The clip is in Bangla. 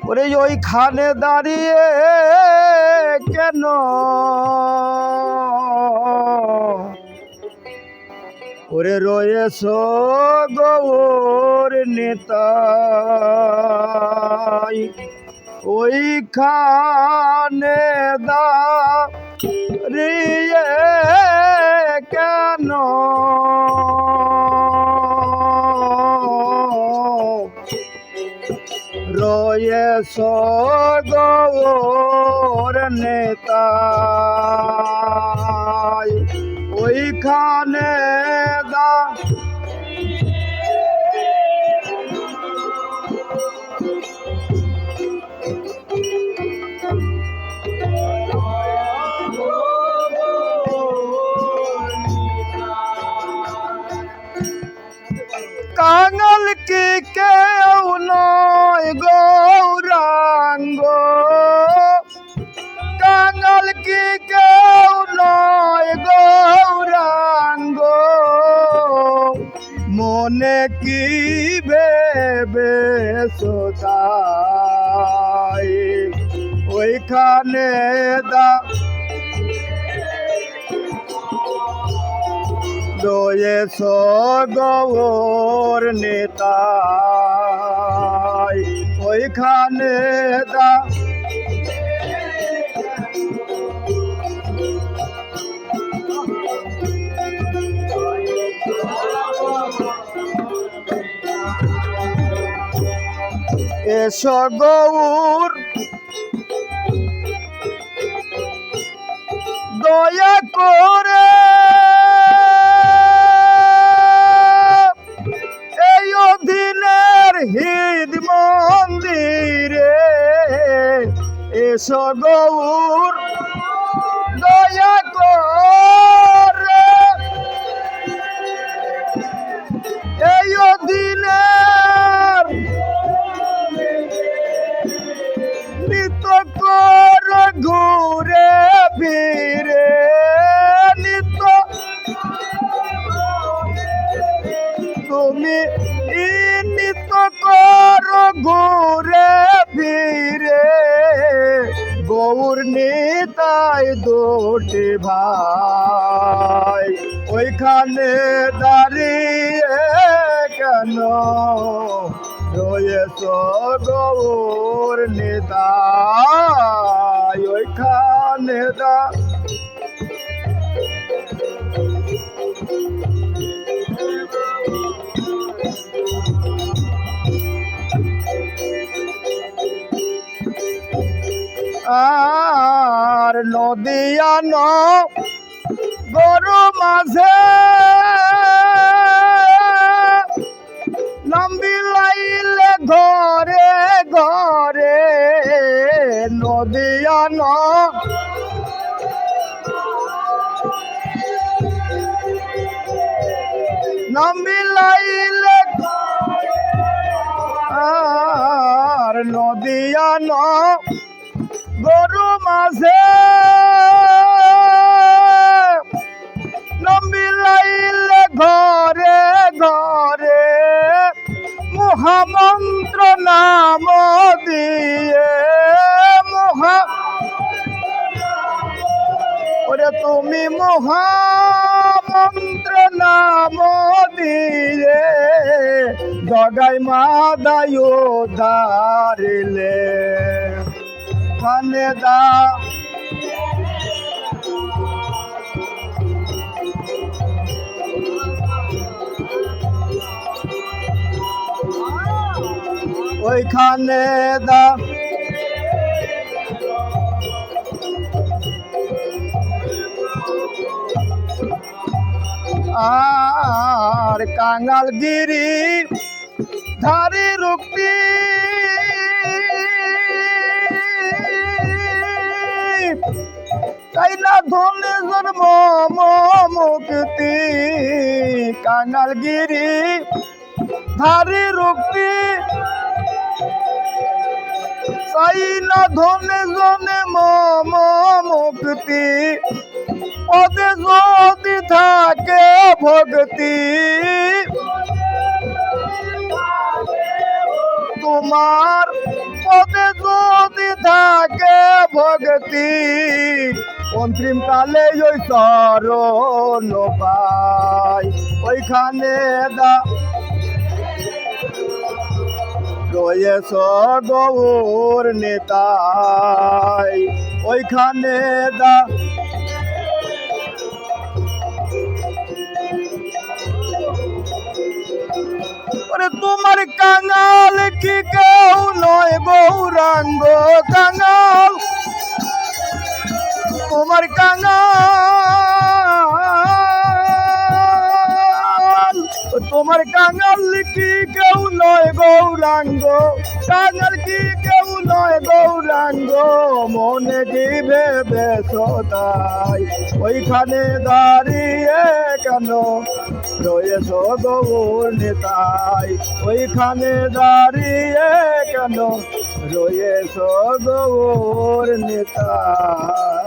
ওরে ওইখানে দাঁড়িয়ে কেন ওরে রয়েছ গৌর নেতাই ওইখানে দাঁড়িয়ে কেন রয়েছ গৌর নেতাই ওইখানে কাঙাল কি কেউ নয় গৌরাঙ্গ কাঙাল কি কেউ নয় গৌরাঙ্গ মনে কি ভেবে সোতাই ওইখানে রয়েছ গৌর নেতাই ওইখানে এসো গৌর দয়া করে এই অধীনের হৃদ মন্দিরে এসো গৌর দয়া করে এই অধীনের নিত কর ঘুরে ফিরে নিত তুমি নিত কর ঘুরে ফিরে গৌর নিতাই দুটি ভাই ওইখানে দাঁড়িয়ে কেন রয়েছ গৌর নিতাই ওইখানে আর নদিয়ান গরু মাঝে নাম বিলাইলে ঘরে ঘরে নদিয়ান নাম বিলাইলে আর নদিয়ান গরু মাঝে নাম বিলাইলে ঘরে ঘরে মহামন্ত্র নাম দিয়ে ওরে তুমি মহামন্ত্র নাম দিয়ে জগাই মাদায় ধারিলে খানে দা ওইখানে দা আর কাঙালগিরি ধারি রুক্তি তাই না ধনে জন্ম মুক্তি কাঙালগিরি ধারি রুক্তি তাই না ধনে জনে মুক্তি পদে যদি থাকে ভক্তি তোমার পদে যদি থাকে ভক্তি অন্তিম কালে ওই চরণ পাই ওইখানে রয়েছ গৌর নেতাই ওইখানে তোমার কাঙাল কি কেউ নয় গৌরাঙ্গ কাঙাল তোমার কাঙাল তোমার কাঙাল কি কেউ নয় গৌরাঙ্গ কাঙাল কি কেউ নয় গৌরাঙ্গ মনে দিবে বেসতাই ওইখানে দাঁড়িয়ে কেন রয়েছ গৌর নেতাই ওইখানে দাঁড়িয়ে কেন রয়েছ গৌর নেতাই।